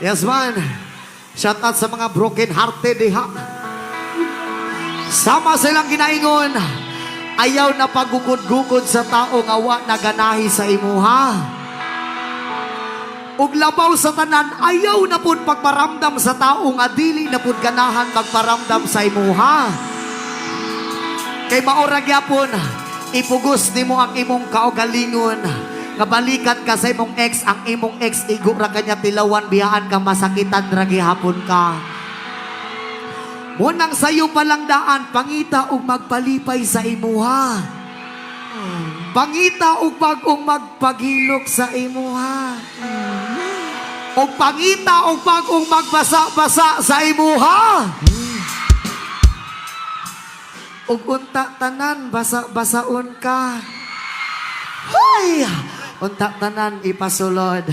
Yes man. Shout out sa mga broken hearted diha. Sama silang ginaingon. Ayaw na pagugod-gugod sa tao nga wa naganahi sa imuha. Ug labaw sa tanan, ayaw na pud pagparamdam sa tao nga dili na pud ganahan magparamdam sa imuha. Kay maura gyapon, ipugos nimo ang imong kaugalingon. Kabalikat ka sa imong ex, ang imong ex igo ra kanya tilawan bihaan ka masakitan ra gihapon ka. Munang sayo palang daan, pangita ug magpalipay sa imuha. Pangita ug bagong magpagilok sa imuha. O pangita ug bagong magbasa-basa sa imuha. Ug unta tanan basa-basaon ka. Hay! Unta tanan ipasulod.